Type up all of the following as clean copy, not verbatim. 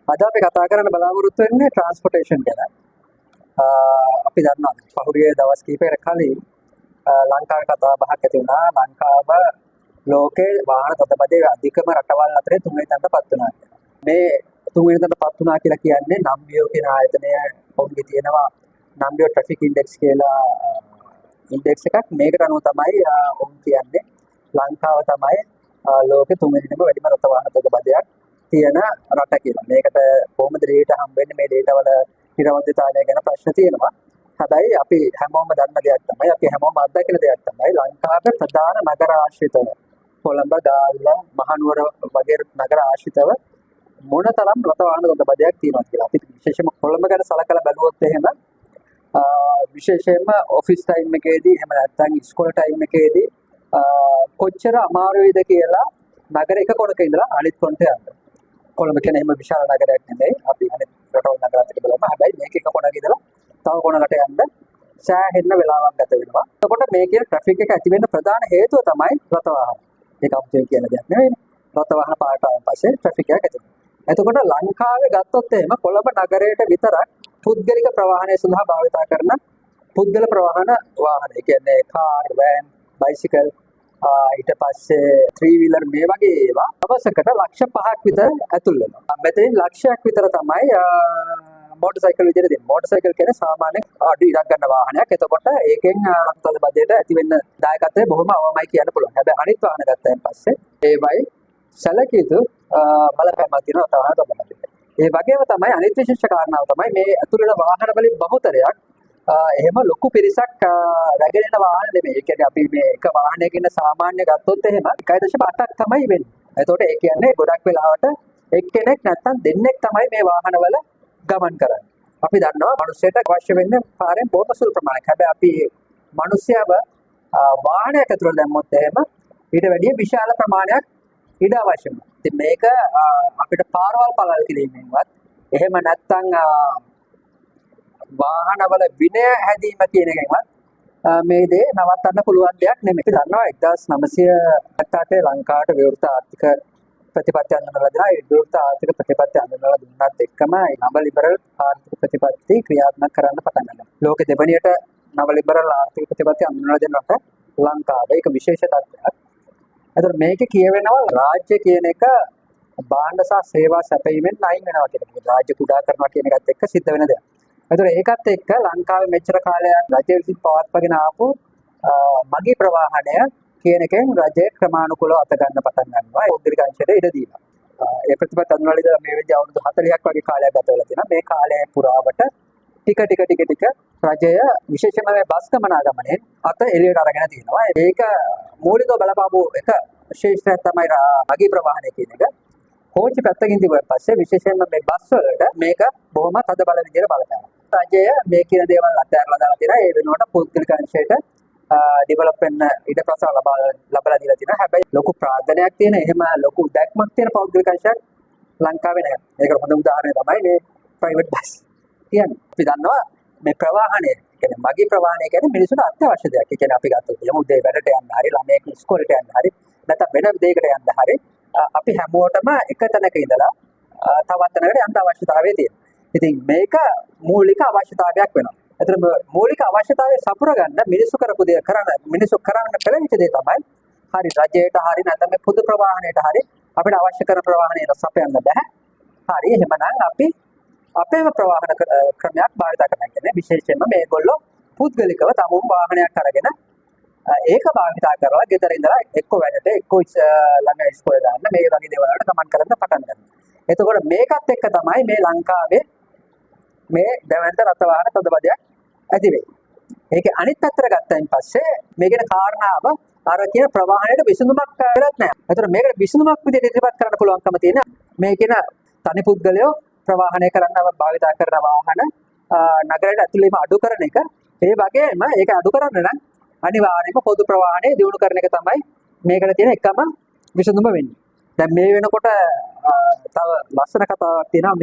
අද අපි කතා කරන්න බලාපොරොත්තු වෙන්නේ ට්‍රාන්ස්පෝර්ටේෂන් ගැන. අපි දන්නවා පහුගිය දවස් කිහිපයකට කලින් ලංකාවේ කතා බහක් ඇති වුණා. ලංකාව ලෝකේ වාහන තදබදයේ අධිකම රටවල් අතරේ තුන්වෙනි තැනට පත් වුණා කියලා. මේ තුන්වෙනි තැනට පත් වුණා කියලා කියන්නේ නම්බියෝ කියන ආයතනය ඔවුන්ගේ තියෙනවා නම්බියෝ ට්‍රැෆික් ඉන්ඩෙක්ස් කියලා ඉන්ඩෙක්ස් එකක්. මේකට අනුව තමයි ඔවුන් කියන්නේ ලංකාව තමයි ලෝකේ තුන්වෙනිම වැඩිම රට වාහන තදබදයක් තියෙන රට කියලා. මේකට කොහොමද ඩේටා හම්බෙන්නේ? මේ ඩේටා වල නිරවද්‍යතාවය ගැන ප්‍රශ්න තියෙනවා. හැබැයි අපි හැමෝම දන්න දෙයක් තමයි, අපි හැමෝම අත්දකින දෙයක් තමයි ලංකාවේ ප්‍රධාන නගර ආශ්‍රිතව කොළඹ, ගාල්ල, මහනුවර වගේ නගර ආශ්‍රිතව මොනතරම් රට වාහන තදබදයක් තියෙනවා කියලා. අපි විශේෂයෙන්ම කොළඹ ගැන සලකලා බැලුවොත් එහෙම විශේෂයෙන්ම ඔෆිස් ටයිම් එකේදී එහෙම නැත්නම් ඉස්කෝල ටයිම් එකේදී කොච්චර අමාරු වේද කියලා නගර එක කොනක ඉඳලා අනිත් කොනට යන්න. කොළඹ කියන්නේ එහෙම විශාල නගරයක් නෙමෙයි. අපි අනිත් රටවල් නගරات එක බලමු. හැබැයි මේක එක කොනක ඉඳලා තව කොනකට යන්න සෑහෙන්න වෙලාවක් ගත වෙනවා. එතකොට මේකේ ට්‍රැෆික් එක ඇති වෙන්න ප්‍රධාන හේතුව තමයි රථ වාහන. ඒක අපිට කියන දෙයක් නෙවෙයිනේ. රථ වාහන පාට ආවන් පස්සේ ට්‍රැෆික් එකක් ඇති වෙනවා. එතකොට ලංකාවේ ගත්තොත් එහෙම කොළඹ නගරයට විතරක් පුද්ගලික ප්‍රවාහනය සඳහා භාවිත කරන පුද්ගල ප්‍රවාහන වාහන. ඒ කියන්නේ කාර්, වෑන්, බයිසිකල් ඊට පස්සේ 3 wheeler මේ වගේ ඒවා අවසකට ලක්ෂ 5ක් විතර ඇතුල් වෙනවා. මෙතෙන් ලක්ෂයක් විතර තමයි මෝටර් සයිකල් විදිහට දෙන්නේ. මෝටර් සයිකල් කියන්නේ සාමාන්‍ය අඩු ඉරක් ගන්න වාහනයක්. එතකොට ඒකෙන් රටතද බදයට ඇති වෙන්න දායකත්වය බොහොම අවමයි කියන්න පුළුවන්. හැබැයි අනිත් වාහන ගත්තයින් පස්සේ ඒවයි සැලකිය යුතු බලපෑමක් තියෙනවා තවහා තදබදයට. ඒ වගේම තමයි අනිත් විශේෂ කාරණාව තමයි මේ ඇතුල් වෙන වාහන වලින් බහුතරයක් එහෙම ලොකු පිරිසක් රැගෙන යන වාහන නෙමෙයි. ඒ කියන්නේ අපි මේ එක වාහනයක ඉන්න සාමාන්‍ය ගත්තොත් එහෙම 1.8ක් තමයි වෙන්නේ. එතකොට ඒ කියන්නේ ගොඩක් වෙලාවට එක්කෙනෙක් නැත්නම් දෙන්නෙක් තමයි මේ වාහනවල ගමන් කරන්නේ. අපි දන්නවා මිනිස්සුන්ට අවශ්‍ය වෙන්නේ පාරෙන් බොහොම සුළු ප්‍රමාණයක්. හැබැයි අපි මිනිස්සයව වාහනයක ඇතුළට දැම්මොත් එහෙම ඊට වැඩිය විශාල ප්‍රමාණයක් ඉඩ අවශ්‍ය වෙනවා. ඉතින් මේක අපිට පාරවල් පළල් කිරීමෙන්වත් එහෙම නැත්නම් වාහනවල විනය හැදීම කියන එකෙන්වත් මේ දේ නවත්තන්න පුළුවන් දෙයක් නෙමෙයි. අපි දන්නවා 1978 ලංකාවට විවෘත ආර්ථික ප්‍රතිපත්ති අඳුනලා දෙනවා. ඒ විවෘත ආර්ථික ප්‍රතිපත්ති අඳුනලා දුන්නත් එක්කම නව ලිබරල් ආර්ථික ප්‍රතිපත්ති ක්‍රියාත්මක කරන්න පටන් ගන්නවා. ලෝකෙ දෙවනියට නව ලිබරල් ආර්ථික ප්‍රතිපත්ති අඳුනලා දෙනකොට ලංකාව ඒක විශේෂ තත්ත්වයක්. එතකොට මේකේ කියවෙනවා රාජ්‍ය කියන එක භාණ්ඩ සහ සේවා සැපයීමෙන් අයින් වෙනවා කියන එක. රාජ්‍ය කුඩා කරනවා කියන එකත් එක්ක සිද්ධ වෙන දෙයක්. එතකොට ඒකත් එක්ක ලංකාවේ මෙච්චර කාලයක් රජය විසින් පවත්වාගෙන ආපු මගී ප්‍රවාහනය කියන එකෙන් රජය ක්‍රමානුකූලව අත ගන්න පටන් ගන්නවා. පෞද්ගලික අංශයට ඉඩ දීලා. ඒ ප්‍රතිපත්ති අනුවලින්ද මේ විදිහ අවුරුදු 40ක් වගේ කාලයක් ගත වෙලා තියෙනවා. මේ කාලය පුරාවට ටික රජය විශේෂයෙන්ම මේ බස් ගමනාගමනයෙන් අත එළියට අරගෙන තියෙනවා. ඒක මූලිකව බලපාපු එක ශේෂ්ත්‍රයක් තමයි මගී ප්‍රවාහනය කියන එක. කෝච්චි පැත්තකින් තිබුණාට පස්සේ විශේෂයෙන්ම මේ බස් වලට මේක බොහොම තද බල විදිහට බලපානවා. රජය මේ කියන දේවල් අත්හැරලා දාලා තියෙනවා. ඒ වෙනුවට පෞද්ගලික අංශයට ඩෙවලොප් වෙන්න ඉඩ ප්‍රසාර ලබා දීලා තියෙනවා. හැබැයි ලොකු ප්‍රාර්ථනයක් තියෙන, එහෙම ලොකු දැක්මක් තියෙන පෞද්ගලික අංශයක් ලංකාවේ නැහැ. ඒකට හොඳ උදාහරණය තමයි මේ ප්‍රයිවට් බස් කියන්නේ. අපි දන්නවා මේ ප්‍රවාහනය කියන්නේ මගී ප්‍රවාහනය කියන්නේ මිනිසුන්ට අත්‍යවශ්‍ය දෙයක්. ඒ කියන්නේ අපි ගත්තොත් එහෙම උදේ වැඩට යන්න හරි, ළමයෙක් ඉස්කෝලේට යන්න හරි, නැත්නම් වෙන දෙයකට යන්න හරි අපි හැමෝටම එක තැනක ඉඳලා තවත් තැනකට යන්න අවශ්‍යතාවය තියෙනවා. ඉතින් මේක මූලික අවශ්‍යතාවයක් වෙනවා. ඒතර මූලික අවශ්‍යතාවය සපුර ගන්න මිනිස්සු කරපු දේ මිනිස්සු කරන්න පෙළෙච්ච දේ තමයි හරි රජයට හරි නැත්නම් මේ පොදු ප්‍රවාහනයට හරි අපිට අවශ්‍ය කරන ප්‍රවාහනය සපයන්න බෑ. හරි එහෙමනම් අපි අපේම ප්‍රවාහන ක්‍රමයක් භාවිත කරනවා කියන්නේ විශේෂයෙන්ම මේගොල්ලෝ පුද්ගලිකව තමුන් වාහනයක් අරගෙන ඒක භාවිතා කරලා ගෙදර ඉඳලා එක්ක වැඩට එක්ක ළමයි ඉස්කෝලේ දාන්න මේ වගේ දේවල් වලට ගමන් කරන්න පටන් ගන්නවා. එතකොට මේකත් එක්ක තමයි මේ ලංකාවේ මේ දැවැන්ත රථ වාහන තදබදයක් ඇති වෙන්නේ. ඒකේ අනිත් පැත්තට ගත්තයින් පස්සේ මේකේ කාරණාව අර කියන ප්‍රවාහනයේ විසඳුමක් වෙලත් නැහැ. එතකොට මේකට විසඳුමක් විදිහට ඉදිරිපත් කරන්න පුළුවන්කම තියෙන මේ කියන තනි පුද්ගලයෝ ප්‍රවාහනය කරන්න භාවිතා කරන වාහන නගරයට ඇතුළේම අඩු කරන එක. ඒ වගේම ඒක අඩු කරන්න නම් අනිවාර්යයෙන්ම පොදු ප්‍රවාහනය දියුණු කරන එක තමයි මේකට තියෙන එකම විසඳුම වෙන්නේ. දැන් මේ වෙනකොට තව ලස්සන කතාවක් තියෙනවා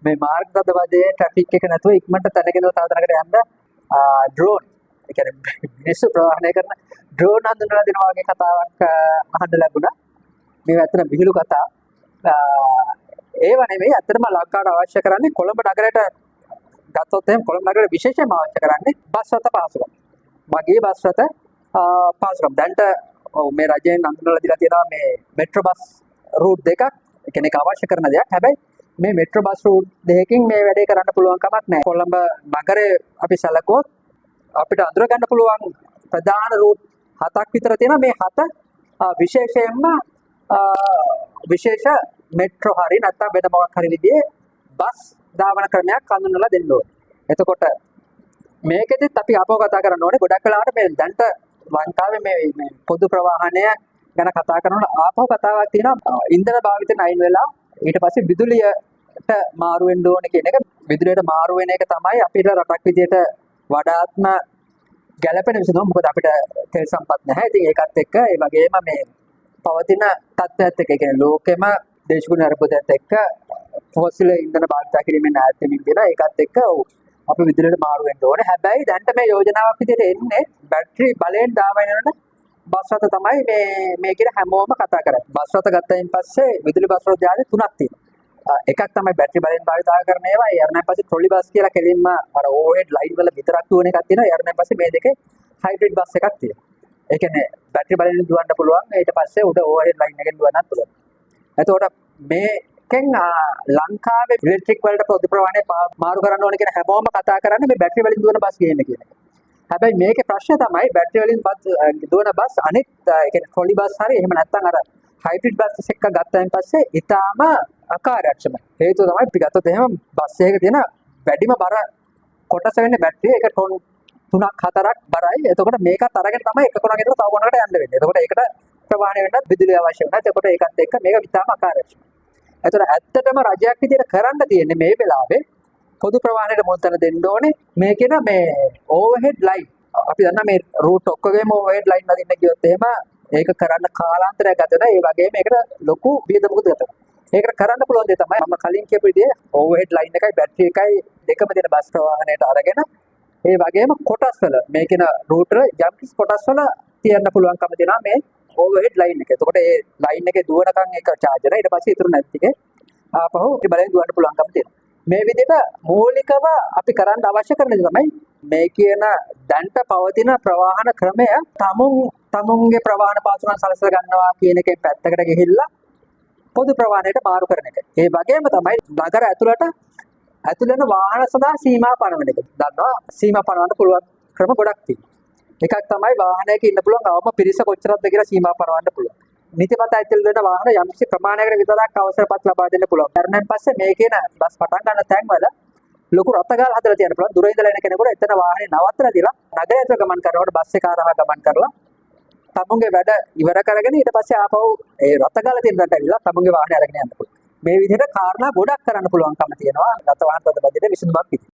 මේ මාර්ග තදබදයේ ට්‍රැෆික් එක නැතුව ඉක්මනට තැනගෙන තව තැනකට යන්න ඩ්‍රෝන්, ඒ කියන්නේ මිනිස්සු ප්‍රවාහනය කරන ඩ්‍රෝන් හඳුන්වලා දෙනවා වගේ කතාවක් අහන්න ලැබුණා. මේ ඇත්තට විහිළු කතා. ඒව නෙවෙයි අතරම ලංකාවට අවශ්‍ය කරන්නේ කොළඹ නගරයට ගත්තොත් එහෙනම් කොළඹ නගරේ විශේෂයෙන්ම අවශ්‍ය කරන්නේ බස් රථ පහසුකම්. මගේ බස් රථ පහසුකම්. දැන්ට මේ රජයෙන් අඳුනලා දීලා තියෙනවා මේ මෙට්‍රෝ බස් රූට් දෙකක්. ඒ කියන්නේ ඒක අවශ්‍ය කරන දෙයක්. හැබැයි මේ මෙට්‍රෝ බස් රූට් දෙකකින් මේ වැඩේ කරන්න පුළුවන් කමක් නැහැ. කොළඹ නගරේ අපි සැලකුවොත් අපිට අඳුර ගන්න පුළුවන් ප්‍රධාන රූට් 7ක් විතර තියෙනවා. මේ 7 විශේෂයෙන්ම විශේෂ මෙට්‍රෝ හරි නැත්නම් වෙන මොකක් හරි විදිහේ බස් ධාවන ක්‍රමයක් හඳුන්වලා දෙන්න ඕනේ. එතකොට මේකෙදිත් අපි ආපහු කතා කරන්න ඕනේ ගොඩක් වෙලාවට මේ දැන්ට ලංකාවේ මේ පොදු ප්‍රවාහනය ගැන කතා කරනකොට ආපහු කතාවක් තියෙනවා ඉන්ධන භාවිතය අයින් වෙලා ඊට පස්සේ විදුලියට මාරු වෙන්න ඕනේ කියන එක. විදුලියට මාරු වෙන එක තමයි අපිට රටක් විදියට වඩාත්ම ගැළපෙන විසඳුම. මොකද අපිට තෙල් සම්පත් නැහැ. ඉතින් ඒකත් එක්ක ඒ වගේම මේ පවතින තත්ත්වයත් එක්ක කියන්නේ ලෝකෙම දේශගුණ අර්බුදයත් එක්ක ෆොසිල් ඉන්ධන භාවිත කිරීමෙන් ඈත් වෙමින් තියෙනවා. ඒකත් එක්ක අපි විදුලියට මාරු වෙන්න ඕනේ. හැබැයි දැන්ට මේ යෝජනාවක් විදිහට එන්නේ බැටරි බලයෙන් දාවන වෙන බස් රථ තමයි මේ කියන හැමෝම කතා කරන්නේ. බස් රථ ගත්තයින් පස්සේ විදුලි බස් රථ ජාති තුනක් තියෙනවා. එකක් තමයි බැටරි බලෙන් භාවිත කරන ඒවා. ඒ යරණන් පස්සේ ට්‍රොලි බස් කියලා කෙලින්ම අර ඕවර්හෙඩ් ලයින් වල විතරක් දුවන එකක් තියෙනවා. යරණන් පස්සේ මේ දෙකේ හයිබ්‍රිඩ් බස් එකක් තියෙනවා. ඒ කියන්නේ බැටරි බලෙන් දුවන්න පුළුවන්. ඊට පස්සේ උඩ ඕවර්හෙඩ් ලයින් එකෙන් දුවන්නත් පුළුවන්. එතකොට මේකෙන් ලංකාවේ ඉලෙක්ට්‍රික් වලට පොදු ප්‍රවාහනය මාරු කරන්න ඕන කියන හැමෝම කතා කරන්නේ මේ බැටරි වලින් දුවන බස් ගේන්න කියන එක. හැබැයි මේකේ ප්‍රශ්නේ තමයි බැටරි වලින් දුවන බස් අනිත් ඒ කියන්නේ ට්‍රොලි බස් හරි එහෙම නැත්නම් අර හයිබ්‍රිඩ් බස් එකක් ගත්තයින් පස්සේ ඊටාම අකාර්යක්ෂමයි. හේතුව තමයි අපි ගත්තොත් එහෙම බස් එකක තියෙන වැඩිම බර කොටස වෙන්නේ බැටරිය. ඒක ටොන් 3ක් 4ක් බරයි. එතකොට මේකත් අරගෙන තමයි එක කොනකට තව කොනකට යන්න වෙන්නේ. එතකොට ඒකට ප්‍රවාහණය වෙන්නත් විදුලිය අවශ්‍ය වෙනවා. එතකොට ඒකත් එක්ක මේක ඉතාම අකාර්යක්ෂමයි. එතකොට ඇත්තටම රජයක් විදියට කරන්න තියෙන්නේ මේ වෙලාවේ පොදු ප්‍රවාහනයට මුල් තැන දෙන්න ඕනේ. මේ කියන මේ ඕවර්හෙඩ් ලයින්. අපි දන්නා මේ රූට් ඔක්කොගේම ඕවර්හෙඩ් ලයින් නදින්න ගියොත් එහෙම ඒක කරන්න කාලාන්තරයක් ගත වෙනවා. ඒ වගේම ඒකට ලොකු වියදමකුත් ගත වෙනවා. ඒකට කරන්න පුළුවන් දේ තමයි මම කලින් කියපු විදිහේ ඕවර්හෙඩ් ලයින් එකයි බැටරි එකයි දෙකම දෙන බස් ප්‍රවාහනයට අරගෙන ඒ වගේම කොටස් වල මේ කියන රූට් වල යම් කිසි කොටස් වල තියන්න පුළුවන්කම දෙනවා මේ ඕවර්හෙඩ් ලයින් එක. එතකොට ඒ ලයින් එකේ දුවනකම් ඒක charge වෙනවා. ඊට පස්සේ ඉතුරු නැති ටිකේ ආපහු බලෙන් දුවන්න පුළුවන්කම තියෙනවා. මේ විදිහට මූලිකව අපි කරන්න අවශ්‍ය කරන දේ තමයි මේ කියන දැන්ට පවතින ප්‍රවාහන ක්‍රමය තමුන්ගේ ප්‍රවාහන පාසුකම් සලසලා ගන්නවා කියන එකෙන් පැත්තකට ගිහිල්ලා පොදු ප්‍රවාහනයට මාරු කරන එක. ඒ වගේම තමයි නගර ඇතුළට ඇතුළේන වාහන සඳහා සීමා පනවන එක. දන්නවා සීමා පනවන්න පුළුවන් ක්‍රම ගොඩක් තියෙනවා. එකක් තමයි වාහනයක ඉන්න පුළුවන් අවම පිරිස කොච්චරක්ද කියලා සීමා පනවන්න පුළුවන්. නිතිපත ඇතුළේ වෙන වාහන යම්කිසි ප්‍රමාණයකට විතරක් අවසරපත් ලබා දෙන්න පුළුවන්. ඊට පස්සේ මේ කියන බස් පටන් ගන්න තැන්වල ලොකු රථගාල හදලා තියන්න පුළුවන්. දුර ඉඳලා එන කෙනෙකුට එතන වාහනේ නවත්තලා දීලා නගරය ඇතුළට ගමන් කරනකොට බස් එක හරහා ගමන් කරලා තමුන්ගේ වැඩ ඉවර කරගෙන ඊට පස්සේ ආපහු ඒ රථගාල තියෙන තැනට ඇවිල්ලා තමුන්ගේ වාහනේ අරගෙන යන්න පුළුවන්. මේ විදිහට කාරණා ගොඩක් කරන්න පුළුවන්කම තියෙනවා. රථ වාහන පද බජටේ විසඳුමක් විදිහට.